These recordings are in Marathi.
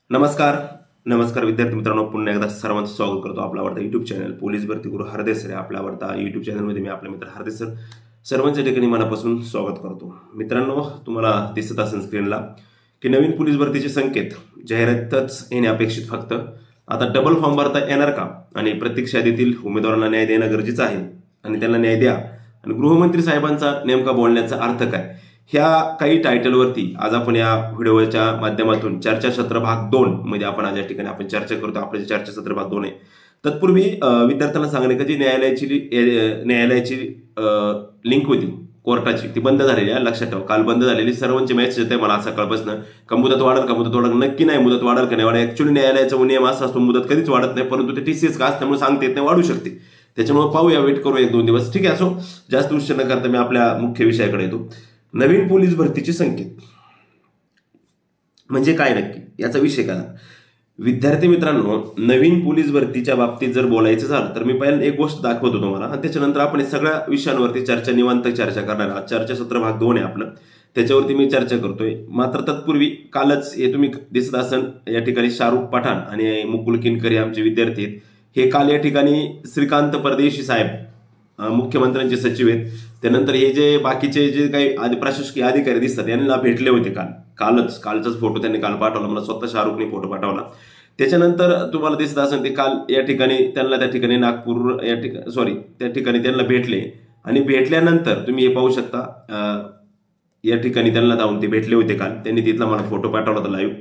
नमस्कार विद्यार्थी मित्रांनो, पुन्हा एकदा सर्वांचं स्वागत करतो आपला आवडता युट्यूब चॅनल पोलीस भरती गुरु हरदेस सर. आपला आवडता युट्यूब चॅनलमध्ये मी आपले मित्र हरदेस सर सर्वांच्या ठिकाणी मनापासून स्वागत करतो. मित्रांनो, तुम्हाला दिसत असेल स्क्रीनला की नवीन पोलीस भरतीचे संकेत जाहिरातच येणे अपेक्षित. फक्त आता डबल फॉर्म भरता येणार का आणि प्रत्येक यादीतील उमेदवारांना न्याय देणं गरजेचं आहे आणि त्यांना न्याय द्या. आणि गृहमंत्री साहेबांचा नेमका बोलण्याचा अर्थ काय, ह्या काही टायटलवरती आज आपण या व्हिडिओच्या माध्यमातून चर्चासत्र भाग 2 मध्ये आपण आज या ठिकाणी आपण चर्चा करतो. आपले चर्चासत्र भाग 2 आहे. तत्पूर्वी विद्यार्थ्यांना सांगणे का, जी न्यायालयाची लिंक होती कोर्टाची ती बंद झालेली आहे. लक्षात ठेवा, काल बंद झालेली. सर्वांचे मेसेज येते मला सकाळपासून का मुदत वाढेल नक्की नाही. मुदत वाढेल का नाही वाढेल, ऍक्च्युअली न्यायालयाचा नियम असा असतो मुदत कधीच वाढत नाही, परंतु ते TCS का असल्यामुळे सांगता येत नाही, वाढू शकते. त्याच्यामुळे पाहूया, वेट करू 1-2 दिवस. ठीक आहे, असो, जास्त उशीर न करता मी आपल्या मुख्य विषयाकडे येतो. नवीन पोलीस भरतीचे संकेत म्हणजे काय नक्की, याचा विषय काय. विद्यार्थी मित्रांनो, नवीन पोलीस भरतीच्या बाबतीत जर बोलायचं झालं तर मी पहिल्यांदा एक गोष्ट दाखवतो तुम्हाला आणि त्याच्यानंतर आपण सगळ्या विषयांवरती निवांत चर्चा करणार आहोत. चर्चासत्र भाग 2 आहे आपलं, त्याच्यावरती मी चर्चा करतोय. मात्र तत्पूर्वी कालच हे तुम्ही दिसत असाल या ठिकाणी शाहरुख पठाण आणि मुकुल किनकरी आमचे विद्यार्थी आहेत. हे काल या ठिकाणी श्रीकांत परदेशी साहेब मुख्यमंत्र्यांचे सचिव आहेत. त्यानंतर हे जे बाकीचे जे काही प्रशासकीय अधिकारी दिसतात यांना भेटले होते कालचाच फोटो त्यांनी काल पाठवला मला, स्वतः शाहरुखने फोटो पाठवला. त्याच्यानंतर तुम्हाला दिसत असेल ते काल या ठिकाणी त्यांना त्या ठिकाणी नागपूर त्या ठिकाणी त्यांना भेटले आणि भेटल्यानंतर तुम्ही हे पाहू शकता या ठिकाणी त्यांना जाऊन ते भेटले होते काल. त्यांनी तिथला मला फोटो पाठवला होता लाईव्ह.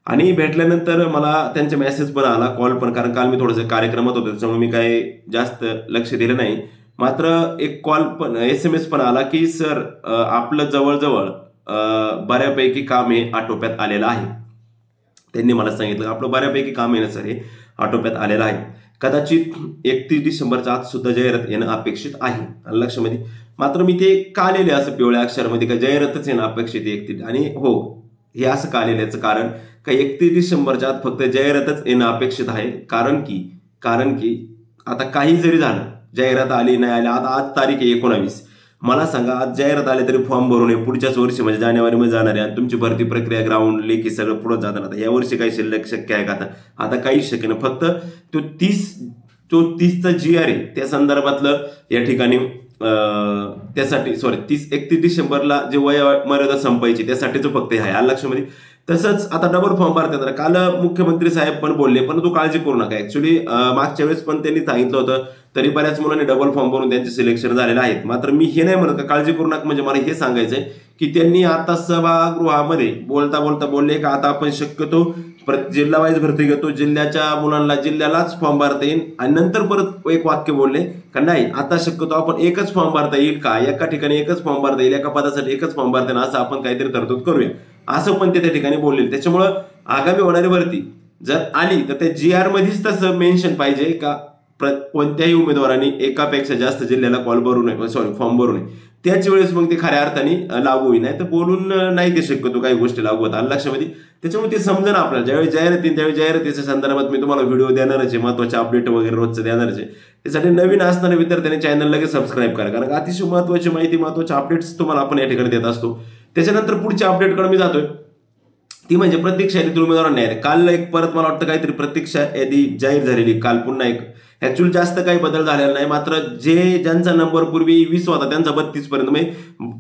आणि भेटल्यानंतर मला त्यांचा मेसेज पण आला, कॉल पण, कारण काल मी थोडंसं कार्यक्रमात होतो त्याच्यामुळे मी काही जास्त लक्ष दिलं नाही. मात्र एक कॉल पण, SMS पण आला की सर आपलं जवळजवळ बऱ्यापैकी काम हे आटोप्यात आलेलं आहे. त्यांनी मला सांगितलं आपलं बऱ्यापैकी काम आहे ना सर, हे आटोप्यात आलेलं आहे. कदाचित 31 डिसेंबरच्या आत सुद्धा जाहिरात येणं अपेक्षित आहे लक्षामध्ये. मात्र मी ते का लिहिले असं पिवळ्या अक्षरामध्ये का जाहिरातच येणं अपेक्षित 31, आणि हो, हे असं का लिहिल्याचं कारण का 31 डिसेंबरच्या आत फक्त जाहिरातच येणं अपेक्षित आहे. कारण की आता काही जरी झालं, जाहिरात आली नाही आली, आता आज तारीख आहे 19, मला सांगा आज जाहिरात आली तरी फॉर्म भरून ये पुढच्याच वर्षी म्हणजे जानेवारीमध्ये जाणार आहे आणि तुमची भरती प्रक्रिया ग्राउंड लेखी सगळं पुढे जाणार. आता या वर्षी काही शिल्लक शक्य आहे का? आता काहीच शक्य नाही. फक्त तो 30चा GR आहे त्या संदर्भातलं या ठिकाणी त्यासाठी 31 डिसेंबरला जे वय मर्यादा संपायची त्यासाठीच फक्त हे आहे लक्षामध्ये. तसंच आता डबल फॉर्म भरतात. काल मुख्यमंत्री साहेब पण बोलले, पण तू काळजी करू नका. ऍक्च्युली मागच्या वेळेस पण त्यांनी सांगितलं होतं, तरी बऱ्याच मुलांनी डबल फॉर्म भरून त्यांचे सिलेक्शन झालेले आहेत. मात्र मी हे नाही म्हणत का काळजी करू नका, म्हणजे मला हे सांगायचंय की त्यांनी आता सभागृहामध्ये बोलता बोलले का आता आपण शक्यतो जिल्हा वाईज भरती घेतो, जिल्ह्याच्या मुलांना जिल्ह्यालाच फॉर्म भरता येईल. आणि नंतर परत एक वाक्य बोलले का नाही, आता शक्यतो आपण एकच फॉर्म भरता येईल का, एका ठिकाणी एकच फॉर्म भरता येईल, एका पदासाठी एकच फॉर्म भरता येईल, असं आपण काहीतरी तरतूद करूया, असं पण ते त्या ठिकाणी बोलले. त्याच्यामुळं आगामी होणारी भरती जर आली तर त्या GR मध्येच तसं मेन्शन पाहिजे का कोणत्याही उमेदवारांनी एकापेक्षा जास्त जिल्ह्याला फॉर्म भरू नये. त्याच वेळेस मग ते खऱ्या अर्थाने लागू होईल. नाही तर बोलून नाही ते शक्यतो काही गोष्टी लागू होतात लक्षामध्ये. त्याच्यामुळे ते समजा आपल्याला ज्यावेळी जाहिरातीच्या संदर्भात मी तुम्हाला व्हिडिओ देणारच आहे, महत्वाचे अपडेट वगैरे रोजचं देणारच आहे. त्यासाठी नवीन असणाऱ्या विद्यार्थ्यांनी चॅनल लगेच सबस्क्राईब करा, कारण अतिशय महत्वाची माहिती, महत्वाचे अपडेट्स तुम्हाला आपण या ठिकाणी देत असतो. त्याच्यानंतर पुढच्या अपडेटकडे मी जातोय, ती म्हणजे प्रत्यक्ष यादीतील उमेदवारांना न्याय. काल एक परत मला वाटतं काहीतरी प्रत्यक्ष यादी जाहीर झालेली काल पुन्हा एक. ऍक्च्युअली जास्त काही बदल झालेला नाही, मात्र ज्यांचा नंबर पूर्वी 20 होता त्यांचा 32 पर्यंत, म्हणजे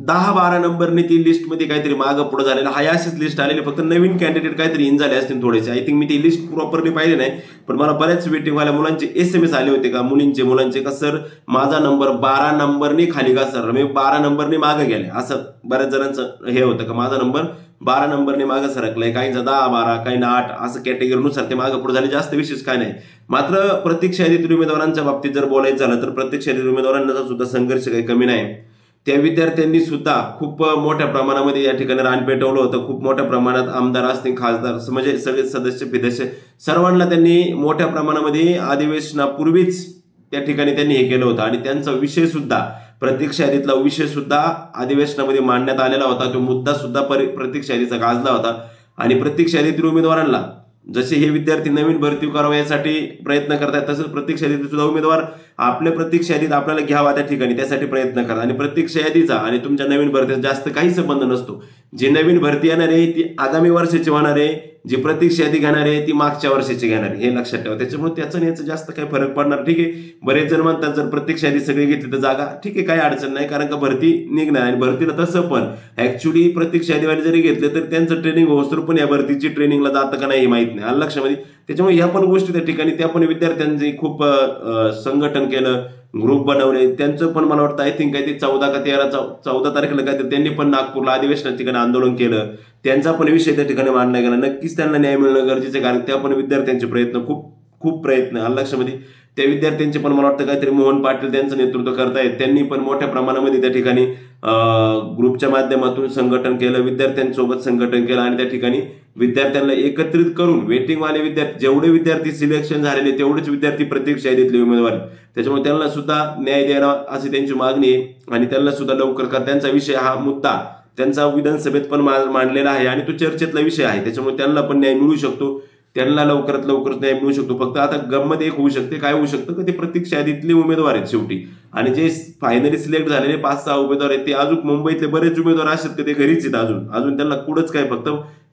10-12 नंबरने ती लिस्टमध्ये काहीतरी मागं पुढे झालेला आहे. अशीच लिस्ट आलेली, फक्त नवीन कॅन्डिडेट काहीतरी इन झाले असतील थोडेसे. आय थिंक मी ती लिस्ट प्रॉपरली पाहिली नाही, पण मला बऱ्याच वेटिंगवाल्या मुलांचे SMS आले होते का, मुलांचे का सर माझा नंबर 12 नंबरने खाली का सर, मी 12 नंबरने मागे गेले, असं बऱ्याच जणांचं हे होतं का माझा नंबर 12 नंबरने मागे सरकलाय, काहींचा 10-12, काहींना 8, असं कॅटेगरीनुसार ते मागे पुढे झाले. जास्त विशेष काय नाही. मात्र प्रत्यक्ष यादीतील उमेदवारांच्या बाबतीत जर बोलायचं झालं तर प्रत्यक्ष यादीतील उमेदवारांचा सुद्धा संघर्ष काही कमी नाही. त्या विद्यार्थ्यांनी सुद्धा खूप मोठ्या प्रमाणामध्ये या ठिकाणी रान पेटवलं होतं. खूप मोठ्या प्रमाणात आमदार असतील, खासदार, म्हणजे सगळे सदस्य सर्वांना त्यांनी मोठ्या प्रमाणामध्ये अधिवेशनापूर्वीच त्या ठिकाणी त्यांनी हे केलं होतं. आणि त्यांचा विषय सुद्धा, प्रत्यक्ष यादीतला विषय सुद्धा अधिवेशनामध्ये मांडण्यात आलेला होता. तो मुद्दा सुद्धा प्रत्यक्ष यादीचा गाजला होता. आणि प्रत्यक्ष यादीतील उमेदवारांना जसे हे विद्यार्थी नवीन भरती करावा यासाठी प्रयत्न करतात, तसंच प्रत्यक्ष यादीत सुद्धा उमेदवार आपल्या प्रत्यक्ष यादीत आपल्याला घ्यावा त्या ठिकाणी त्यासाठी प्रयत्न करतात. आणि प्रत्यक्ष यादीचा आणि तुमच्या नवीन भरतीचा जास्त काही संबंध नसतो. जी नवीन भरती येणार आहे ती आगामी वर्षाची होणार आहे. जी प्रतीक्षा यादी घेणार आहे ती मागच्या वर्षाची घेणार आहे, हे लक्षात ठेवा. त्याच्यामुळे त्याचं आणि याचं जास्त काही फरक पडणार. ठीक आहे, बरेच जण म्हणतात जर प्रतीक्षा यादी सगळी घेतली तर जागा, ठीक आहे, काही अडचण नाही, कारण का भरती निघणार. आणि भरतीला तसं पण ऍक्च्युली प्रतीक्षा यादीवाले जरी घेतले तर त्यांचं ट्रेनिंग होतं पण या भरतीची ट्रेनिंगला जातं का नाही हे माहित नाही, लक्षामध्ये. त्याच्यामुळे ह्या पण गोष्टी त्या ठिकाणी त्या पण विद्यार्थ्यांचे खूप संघटन केलं, ग्रुप बनवले. त्यांचं पण मला वाटतं आय थिंक काही ते 14 का 14 तारखेला काहीतरी त्यांनी पण नागपूरला अधिवेशना ठिकाणी आंदोलन केलं. त्यांचा पण विषय त्या ठिकाणी मांडला गेला. नक्कीच त्यांना न्याय मिळणं गरजेचं आहे, कारण त्या पण विद्यार्थ्यांचे प्रयत्न खूप प्रयत्न लक्षामध्ये. त्या विद्यार्थ्यांचे पण मला वाटतं काहीतरी मोहन पाटील त्यांचं नेतृत्व करतायत. त्यांनी पण मोठ्या प्रमाणामध्ये त्या ठिकाणी ग्रुपच्या माध्यमातून संघटन केलं, विद्यार्थ्यांसोबत संघटन केलं आणि त्या ठिकाणी विद्यार्थ्यांना एकत्रित करून वेटिंगवाले विद्यार्थी, जेवढे विद्यार्थी सिलेक्शन झालेले तेवढेच विद्यार्थी प्रत्येक यादीतले उमेदवार, त्याच्यामुळे त्यांना सुद्धा न्याय द्यावा अशी त्यांची मागणी आहे. आणि त्यांना सुद्धा लवकर का त्यांचा विषय हा मुद्दा त्यांचा विधानसभेत पण मांडलेला आहे आणि तो चर्चेतला विषय आहे. त्याच्यामुळे त्यांना पण न्याय मिळू शकतो, त्यांना लवकरात लवकर न्याय मिळू शकतो. फक्त आता गंमत एक होऊ शकते, काय होऊ शकतं की ते प्रत्येक यादीतले उमेदवार आहेत शेवटी, आणि जे फायनली सिलेक्ट झालेले 5-6 उमेदवार आहेत ते अजून मुंबईतले बरेच उमेदवार असतात की ते घरीच आहेत, अजून त्यांना कुठंच काय, फक्त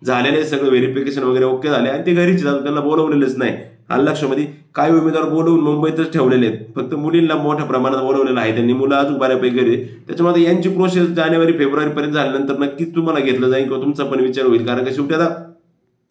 झालेले सगळं व्हेरिफिकेशन वगैरे ओके झाले आणि ते घरीच आहेत, त्यांना बोलवलेलंच नाही. लक्षामध्ये काही उमेदवार बोलवून मुंबईतच ठेवलेले आहेत, फक्त मुलींना मोठ्या प्रमाणात बोलवलेलं आहे त्यांनी, मुलं अजून बऱ्यापैकी घरी. त्याच्यामध्ये यांची प्रोसेस जानेवारी-फेब्रुवारी पर्यंत झाल्यानंतर नक्कीच तुम्हाला घेतलं जाईल किंवा तुमचा पण विचार होईल, कारण का शेवटी आता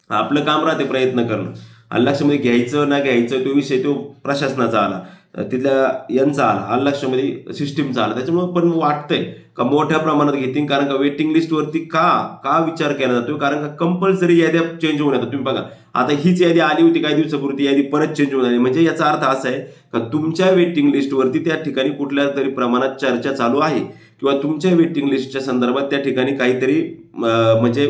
आपलं काम राहते प्रयत्न करणं. लक्षामध्ये घ्यायचं ना घ्यायचं तो विषय तो प्रशासनाचा आला, तिथल्या यांचा आला, लक्षामध्ये सिस्टीमचा आला. त्याच्यामुळे पण वाटतंय का मोठ्या प्रमाणात घेतील, कारण का वेटिंग लिस्टवरती का विचार केला जातो, कारण का कंपल्सरी याद्या चेंज होऊन येतात. तुम्ही बघा आता हीच यादी आली होती काही दिवसापूर्वी, यादी परत चेंज होऊन आली, म्हणजे याचा अर्थ असा आहे का तुमच्या वेटिंग लिस्टवरती त्या ठिकाणी कुठल्या तरी प्रमाणात चर्चा चालू आहे किंवा तुमच्या वेटिंग लिस्टच्या संदर्भात त्या ठिकाणी काहीतरी म्हणजे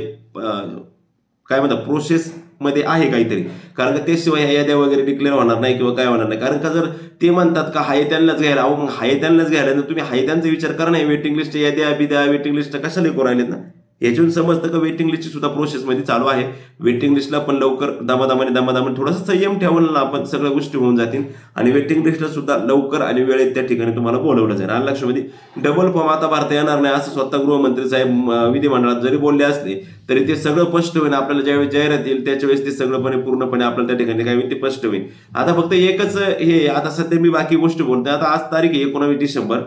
काय म्हणतात प्रोसेस मध्ये आहे काहीतरी, कारण का त्याशिवाय ह्या याद्या वगैरे डिक्लेअर होणार नाही किंवा काय होणार नाही. कारण का जर ते म्हणतात का हाय त्यांनाच घ्यायला, मग हाय त्यांनाच घ्यायला तर तुम्ही हाय त्यांचा विचार करा नाही, वेटिंग लिस्ट याद्या बिद्या वेटिंग लिस्ट कशाला करू राहिलेत ना. याच्यातून समजतं का वेटिंग लिस्टची सुद्धा प्रोसेसमध्ये चालू आहे. वेटिंग लिस्टला पण लवकर दमादमाने थोडासा संयम ठेवून आपण सगळ्या गोष्टी होऊन जातील आणि वेटिंग लिस्टला सुद्धा लवकर आणि वेळेत त्या ठिकाणी तुम्हाला बोलवलं जाईल. आणि लक्षामध्ये डबल फॉर्म आता भरता येणार नाही असं स्वतः गृहमंत्री साहेब विधिमंडळात जरी बोलले असले तरी ते सगळं स्पष्ट होईल. आपल्याला ज्यावेळेस जाहिरात येईल त्याच्या वेळेस ते सगळंपणे पूर्णपणे आपल्याला त्या ठिकाणी काय ते स्पष्ट होईल. आता फक्त एकच हे, आता सध्या मी बाकी गोष्टी बोलतोय. आता आज तारीख आहे 19 डिसेंबर,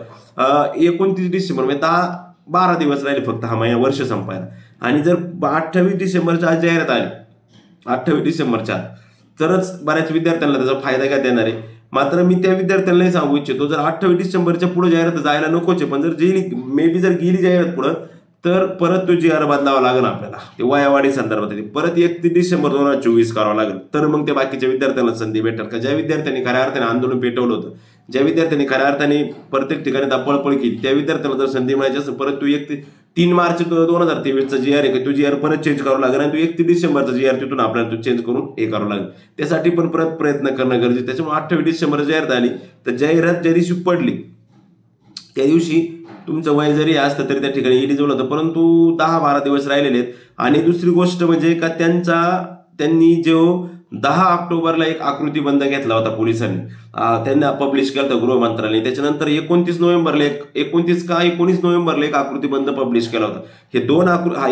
29 डिसेंबर म्हणजे 10-12 दिवस राहिले फक्त हा महिना वर्ष संपायला. आणि जर 28 डिसेंबरच्या आज जाहिरात आली 28 डिसेंबरच्या तरच बऱ्याच विद्यार्थ्यांना त्याचा फायदा काय देणार आहे. मात्र मी त्या विद्यार्थ्यांनाही सांगू इच्छितो जर 28 डिसेंबरच्या पुढे जाहिरात जायला नकोच आहे, पण जर मे बी जर गेली जाहिरात पुढं तर परत तो GR बदलावा लागेल आपल्याला, ते वयावाढी संदर्भात परत 31 डिसेंबर 2024 करावं लागेल. तर मग त्या बाकीच्या विद्यार्थ्यांना संधी भेटेल का ज्या विद्यार्थ्यांनी खऱ्या अर्थाने आंदोलन पेटवलं होतं, ज्या विद्यार्थ्यांनी खऱ्या अर्थाने प्रत्येक ठिकाणी पळपळ केली त्या विद्यार्थ्यांना जर संधी मिळायची असेल परत तू 3 मार्च 2023चा GR आहे तो GR परत चेंज करावं लागेल आणि तू 31 डिसेंबरचा GR तिथून आपल्याला तो चेंज करून हे करावं लागेल. त्यासाठी पण परत प्रयत्न करणं गरजेचं. त्याच्यामुळे 28 डिसेंबर जाहिरात आली तर जाहिरात ज्या दिवशी पडली त्या दिवशी तुमचं वय जरी असतं तरी त्या ठिकाणी एलिजिबल होतं, परंतु 10-12 दिवस राहिलेले आहेत. आणि दुसरी गोष्ट म्हणजे का त्यांनी जो 10 ऑक्टोबरला एक आकृतीबंध घेतला होता पोलिसांनी, त्यांना पब्लिश केला होता गृह मंत्रालयाने. त्याच्यानंतर 19 नोव्हेंबरला एक आकृतीबंध पब्लिश केला होता. हे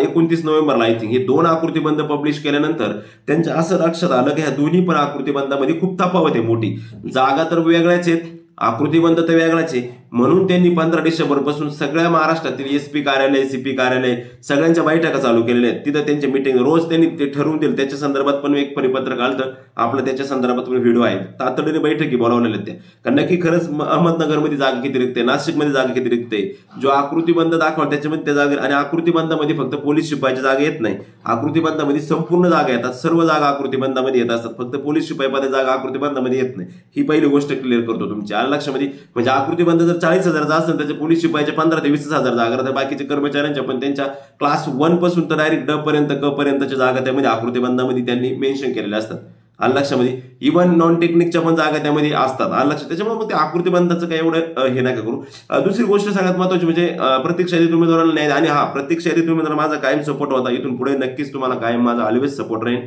29 नोव्हेंबरला आय थिंक हे 2 आकृतीबंध पब्लिश केल्यानंतर त्यांच्या असं लक्षात आलं की ह्या दोन्ही पण आकृतीबंधामध्ये खूप तफावत आहे मोठी. जागा तर वेगळ्याच आहेत, आकृतीबंध तर वेगळाच आहे. म्हणून त्यांनी 15 डिसेंबर पासून सगळ्या महाराष्ट्रातील SP कार्यालय CP कार्यालय सगळ्यांच्या बैठका चालू केलेल्या आहेत. तिथं त्यांची मिटिंग रोज त्यांनी ते ठरवून दिलं. त्याच्या संदर्भात पण एक परिपत्रक आलं आपलं, त्याच्या संदर्भात पण व्हिडिओ आहे. तातडीने बैठकी बोलावलेल्या आहेत त्या, कारण नक्की खरंच अहमदनगरमध्ये जागा किती रिक्त आहे, नाशिकमध्ये जागा किती रिक्त आहे. जो आकृतीबंध दाखवा त्याच्यामध्ये त्या जागा, आणि आकृतीबंधामध्ये फक्त पोलीस शिपायाच्या जागा येत नाही, आकृतीबंधामध्ये संपूर्ण जागा येतात, सर्व जागा आकृतीबंधामध्ये येत असतात, फक्त पोलीस शिपाई पदाच्या जागा आकृतीबंधामध्ये येत नाही. ही पहिली गोष्ट क्लिअर करतो तुमच्या लक्षामध्ये. म्हणजे आकृतीबंध जर 40,000चा असेल त्याच्या पोलीस शिपायाच्या 15 ते 20,000 जागा राहतात, बाकीच्या कर्मचाऱ्यांच्या पण त्यांच्या क्लास 1 पासून तर डायरेक्ट D पर्यंत क पर्यंतच्या जागा त्यामध्ये आकृतीबंधामध्ये त्यांनी मेन्शन केलेल्या असतात लक्षामध्ये. इव्हन नॉन टेक्निकच्या पण जागा त्यामध्ये असतात लक्षात. त्याच्यामुळे मग ते आकृतीबंधाचं काही एवढं हे नका करू. दुसरी गोष्ट सगळ्यात महत्वाची म्हणजे प्रत्येक यादीत उमेदवाराला न्याय. आणि हा प्रत्येक यादीत उमेदवार माझा कायम सपोर्ट होता, इथून पुढे नक्कीच तुम्हाला कायम माझा ऑलवेज सपोर्ट राहील,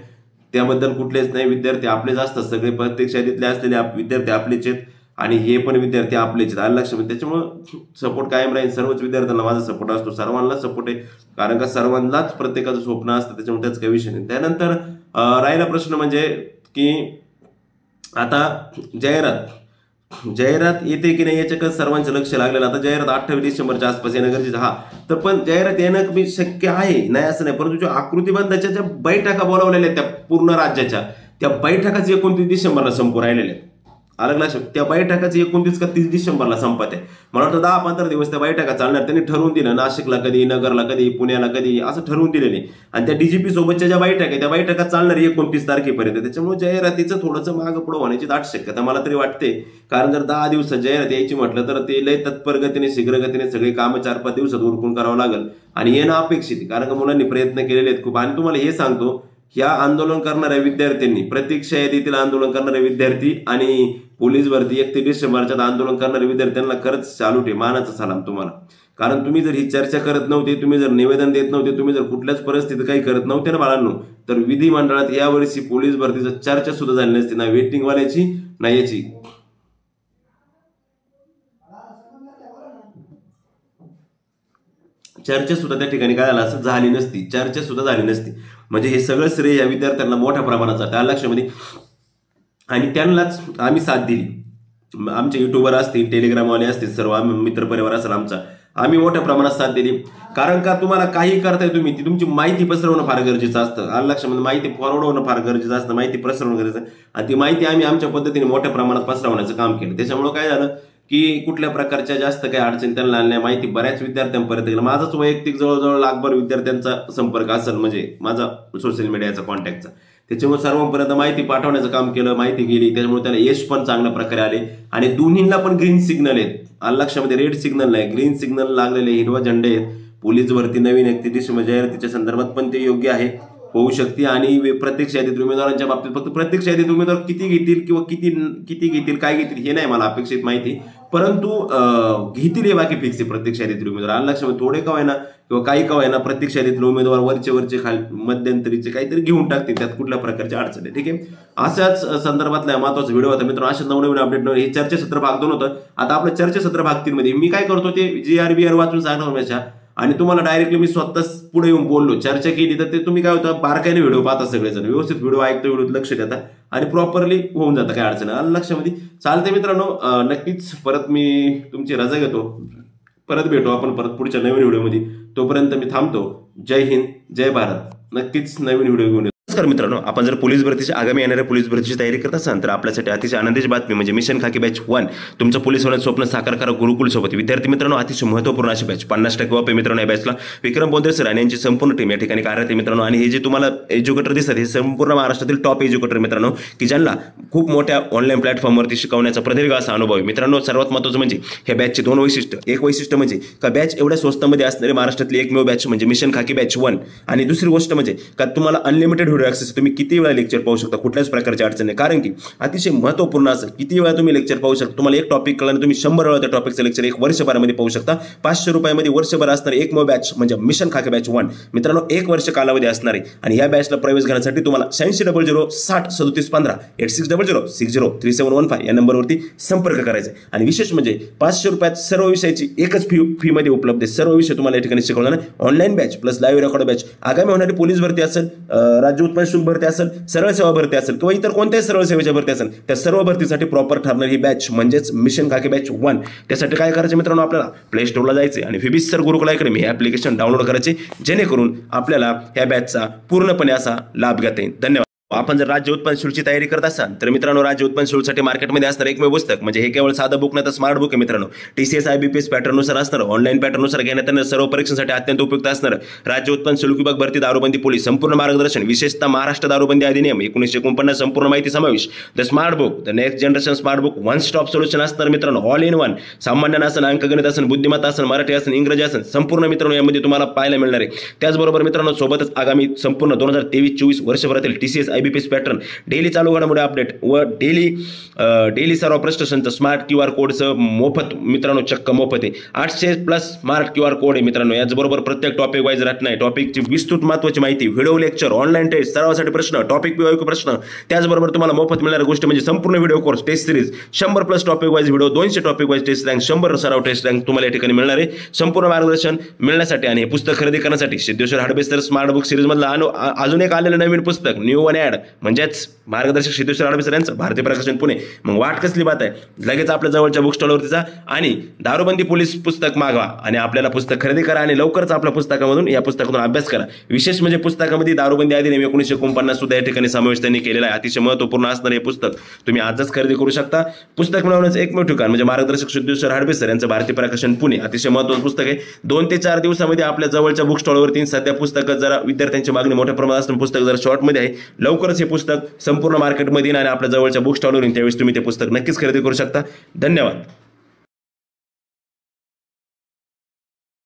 त्याबद्दल कुठलेच नाही. विद्यार्थी आपलेच असतात सगळे, प्रत्येक यादीतले असलेले विद्यार्थी आपलेच आहेत आणि हे पण विद्यार्थी आपलेच आहेत लक्षामध्ये. त्याच्यामुळे सपोर्ट कायम राहील. सर्वच विद्यार्थ्यांना माझा सपोर्ट असतो, सर्वांना सपोर्ट आहे, कारण का सर्वांनाच प्रत्येकाचं स्वप्न असतं, त्याच्यामुळे त्याच काही विषय नाही. त्यानंतर राहिला प्रश्न म्हणजे की आता जाहिरात येते की नाही याच्याकडे सर्वांचं लक्ष लागलेलं. आता जाहिरात 28 डिसेंबरच्या आसपास येणं गरजेचं. हा तर पण जाहिरात येणं मी शक्य आहे, नाही असं नाही, परंतु आकृतीबंधाच्या ज्या बैठका बोलावलेल्या आहेत त्या पूर्ण राज्याच्या, त्या बैठकाच 29 डिसेंबरला संपू राहिलेल्या आहेत. अलग लक्षात, त्या बैठकाची 29 का 30 डिसेंबरला संपत आहे. मला वाटतं 10-15 दिवस त्या बैठका चालणार. त्यांनी ठरवून दिलं, नाशिकला कधी, नगरला कधी, पुण्याला कधी, असं ठरवून दिलेले. आणि त्या डीजीपी सोबतच्या ज्या बैठका आहे त्या बैठका चालणार 29 तारखेपर्यंत. त्याच्यामुळे जाहिरातीचं थोडंसं मागं पुढं होण्याची दाट शक्यता मला तरी वाटते. कारण जर 10 दिवसात जाहिरात यायची म्हटलं तर ते लय तत्पर गतीने, शीघ्र गतीने सगळी कामं 4-5 दिवसात उरकून करावं लागेल. आणि येणं अपेक्षित आहे, कारण का मुलांनी प्रयत्न केलेले आहेत खूप. आणि तुम्हाला हे सांगतो, या आंदोलन करणाऱ्या विद्यार्थ्यांनी, प्रतीक्षा यादीतील आंदोलन करणारे विद्यार्थी आणि पोलीस भरती 31 डिसेंबरच्या आंदोलन करणाऱ्या विद्यार्थ्यांना खरंच सॅल्यूट आहे, मानाचा सलाम तुम्हाला. कारण तुम्ही जर ही चर्चा करत नव्हते, तुम्ही जर निवेदन देत नव्हते, तुम्ही जर कुठल्याच परिस्थितीत काही करत नव्हते ना बाळांनो, तर विधिमंडळात यावर्षी पोलीस भरतीचं चर्चा सुद्धा झाली नसती, ना वेटिंगवाल्याची ना याची. चर्चा सुद्धा त्या ठिकाणी काय झालं असं झाली नसती, चर्चा सुद्धा झाली नसती. म्हणजे हे सगळं श्रेय या विद्यार्थ्यांना मोठ्या प्रमाणात जातं लक्षामध्ये. आणि त्यांनाच आम्ही साथ दिली. आमचे युट्यूबर असतील, टेलिग्रामवाले असतील, सर्व मित्रपरिवार असेल आमचा, आम्ही मोठ्या प्रमाणात साथ दिली. कारण का तुम्हाला काही करताय तुम्ही, ती तुमची माहिती पसरवणं फार गरजेचं असतं. लक्षामध्ये माहिती फॉरवर्ड होणं फार गरजेचं असतं, माहिती पसरवणं गरजेचं. आणि ती माहिती आम्ही आमच्या पद्धतीने मोठ्या प्रमाणात पसरवण्याचं काम केलं. त्याच्यामुळे काय झालं की कुठल्या प्रकारच्या जास्त काही अडचणी त्यांना आणल्या, माहिती बऱ्याच विद्यार्थ्यांपर्यंत गेला. माझाच वैयक्तिक जवळजवळ लाखभर विद्यार्थ्यांचा संपर्क असेल, म्हणजे माझा सोशल मीडियाचा कॉन्टॅक्टचा. त्याच्यामुळे सर्वांपर्यंत माहिती पाठवण्याचं काम केलं, माहिती गेली. त्याच्यामुळे त्याला यश पण चांगल्या प्रकारे आले. आणि दोन्हींना पण ग्रीन सिग्नल आहेत. लक्षामध्ये रेड सिग्नल नाही, ग्रीन सिग्नल लागलेले हिरवा झेंडे आहेत. पोलीस भरती नवीन 31 डिसेंबर जाहिरातीच्या संदर्भात पण ते योग्य आहे, होऊ शकते. आणि प्रत्यक्ष यादीत उमेदवारांच्या बाबतीत फक्त प्रत्यक्ष यादीत उमेदवार किती घेतील किंवा किती घेतील, काय घेतील हे नाही मला अपेक्षित माहिती, परंतु घेतील हे बाकी फिक्स आहे. प्रत्यक्ष यादीतील उमेदवार लक्षामध्ये थोडे का होईना किंवा काही का होईना, प्रत्यक्ष यादीतील उमेदवार वरचे मध्यंतरीचे काहीतरी घेऊन टाकतील, त्यात कुठल्या प्रकारची अडचण आहे. ठीक आहे, अशाच संदर्भातला महत्वाचा व्हिडिओ होता मित्रांनो. अशा नवनवीन अपडेट हे चर्चासत्र भाग 2 होतं. आता आपलं चर्चासत्र भाग 3 मध्ये मी काय करतो ते GRBR वाचून सांगणार आणि तुम्हाला डायरेक्टली मी स्वतःच पुढे येऊन बोललो, चर्चा केली, तर ते तुम्ही काय होतं बारकाईने व्हिडिओ पाहता, सगळेजण व्यवस्थित व्हिडिओ ऐकतो, व्हिडिओत लक्ष देता आणि प्रॉपरली होऊन जातं, काय अडचण आलं लक्षामध्ये. चालते मित्रांनो, नक्कीच परत मी तुमची रजा घेतो, परत भेटू आपण परत पुढच्या नवीन व्हिडिओमध्ये. तोपर्यंत मी थांबतो. जय हिंद, जय भारत. नक्कीच नवीन व्हिडिओ घेऊन. नमस्कार मित्रांनो, आपण जर पोलीस भरतीची आगामी येणाऱ्या पोलीस भरतीची तयारी करत असाल तर आपल्यासाठी अतिशय आनंदाची बातमी म्हणजे मिशन खाकी बॅच 1 तुमचं पोलीस होण्याचं स्वप्न साकार करा गुरुकुल सोबत. विद्यार्थी मित्रांनो, अतिशय महत्त्वपूर्ण अशी बॅच 50% वापर मित्रांनो. या बॅचला विक्रम बोंद्रे सर आणि यांची संपूर्ण टीम या ठिकाणी कार्यरत आहे मित्रांनो. आणि हे जे तुम्हाला एज्युकेटर दिसतात हे संपूर्ण महाराष्ट्रातील टॉप एज्युकेटर मित्रांनो, की ज्यांना खूप मोठ्या ऑनलाईन प्लॅटफॉर्मवरती शिकवण्याचा प्रदीर्घ असा अनुभव आहे मित्रांनो. सर्वात महत्त्वाचं म्हणजे ह्या बॅचचे 2 वैशिष्ट्य. एक वैशिष्ट्य म्हणजे का बॅच एवढ्या स्वस्तामध्ये असणारी महाराष्ट्रातली एकमेव बॅच म्हणजे मिशन खाकी बॅच 1. आणि दुसरी गोष्ट म्हणजे का तुम्हाला अनलिमिटेड व्हिडिओ ॲक्सेस, तुम्ही किती वेळा लेक्चर पाहू शकता, कुठल्याच प्रकारची अडचण नाही. कारण की अतिशय महत्त्वपूर्ण असं किती वेळा तुम्ही लेक्चर पाहू शकता. तुम्हाला एक टॉपिक कळलं तुम्ही 100 वेळा त्या टॉपिकचं लेक्चर 1 वर्षभरामध्ये पाहू शकता. 500 रुपयामध्ये वर्षभर असणार एक बॅच म्हणजे मिशन खाकी बॅच 1 मित्रांनो. 1 वर्ष कालावधी असणार आहे. आणि या बॅचला प्रवेश घेण्यासाठी तुम्हाला 8600 60 37 15 8600 60 3715 या नंबरवरती संपर्क करायचा आहे. आणि विशेष म्हणजे 500 रुपयात सर्व विषयाची एकच फी मध्ये उपलब्ध आहे. सर्व विषय तुम्हाला या ठिकाणी शिकवणार आहे. Online batch plus live record batch. आगामी होणारी पोलीस भरती असेल, राज्य उत्पन्न शुल्क भरती असेल, सरळ सेवा भरती असेल किंवा इतर कोणत्याही सरळ सेवेच्या भरती असेल, त्या सर्व भरतीसाठी प्रॉपर ठरणारी ही बॅच म्हणजेच मिशन खाकी बॅच 1. त्यासाठी काय करायचं मित्रांनो, आपल्याला प्ले स्टोरला जायचे आणि फिबिस सर गुरुकुल अकॅडमी हे ॲप्लिकेशन डाउनलोड करायचे, जेणेकरून आपल्याला या बॅचचा पूर्णपणे असा लाभ घेता येईल. धन्यवाद. आपण जर राज्य उत्पन्न शुल्कची तयारी करत असाल तर मित्रांनो, राज्य उत्पन्न शुल्कसाठी मार्केटमध्ये असणार एकमेव पुस्तक म्हणजे हे केवळ साधं बुक नाही तर स्मार्ट बुक आहे मित्रांनो. TCS IBPS पॅटर्ननुसार असणार, ऑनलाईन पॅटर्ननुसार घेण्यात येणार, सर्व परीक्षांसाठी अत्यंत उपयुक्त असणार राज्य उत्पन्न शुल्क विभाग भरती, दारूबंदी, पोलीस संपूर्ण मार्गदर्शन, विशेषतः महाराष्ट्र दारूबंदी अधिनियम 1949 संपूर्ण माहिती समावेश. The smart book, the next generation smart book, one stop solution असणार मित्रांनो, ऑल इन वन. सामान्य असन, अंकगणित असन, बुद्धिमत्ता असन, मराठी असन, इंग्रजी असन, संपूर्ण मित्रांनो यामध्ये तुम्हाला पाहायला मिळणार आहे. त्याचबरोबर मित्रांनो, सोबतच आगामी संपूर्ण 2023-24 वर्षभरातील TCS IBPS पॅटर्न, डेली चालू घडामोडी अपडेट व डेली सर्व प्रश्नांचं स्मार्ट QR कोडचं मोफत मित्रांनो, चक्क मोफत आहे. 800+ स्मार्ट QR कोड आहे मित्रांनो. याचबरोबर प्रत्येक टॉपिक वाईज रचना आहे, टॉपिकची विस्तृत महत्त्वाची माहिती, व्हिडिओ लेक्चर, ऑनलाईन टेस्ट, सर्वांसाठी प्रश्न, टॉपिक PYQ प्रश्न. त्याचबरोबर तुम्हाला मोफत मिळणारी गोष्ट म्हणजे संपूर्ण video course, test series, 100+ topic wise video, 200 topic wise test rank, 100 सराव टेस्ट रँक तुम्हाला या ठिकाणी मिळणार आहे. संपूर्ण मार्गदर्शन मिळण्यासाठी आणि हे पुस्तक खरेदी करण्यासाठी सिद्धेश्वर हडबेसर स्मार्ट बुक सिरीज मधलं अजून एक आलेलं नवीन पुस्तक न्यू वन ॲड म्हणजेच मार्गदर्शक सिद्धेश्वर हडपसर यांचं भारतीय प्रकाशन पुणे. मग वाट कसली बात आहे, लगेच आपल्या जवळच्या बुक स्टॉलवरती जा आणि दारूबंदी पोलीस पुस्तक मागवा आणि आपल्याला पुस्तक खरेदी करा आणि लवकरच आपल्या पुस्तकामधून या पुस्तकातून अभ्यास करा. विशेष म्हणजे पुस्तकामध्ये दारूबंदी अधिनियम 1949 सुद्धा या ठिकाणी समावेश त्यांनी केलेला आहे. अतिशय महत्त्वपूर्ण असणारे हे पुस्तक तुम्ही आजच खरेदी करू शकता. पुस्तक मिळवण्याचं एकमेव ठिकाण म्हणजे मार्गदर्शक सिद्धेश्वर हडपसर यांचं भारतीय प्रकाशन पुणे. अतिशय महत्त्वाचं पुस्तक आहे. 2 ते 4 दिवसामध्ये आपल्या जवळच्या बुक स्टॉलवरती सध्या पुस्तकं जरा विद्यार्थ्यांची मागणी मोठ्या प्रमाणात असताना पुस्तक जरा शॉर्टमध्ये आहे. लवकरच हे पुस्तक संपूर्ण मार्केटमध्ये आणि आपल्या जवळच्या बुक स्टॉलवरून त्यावेळेस तुम्ही ते पुस्तक नक्कीच खरेदी करू शकता. धन्यवाद.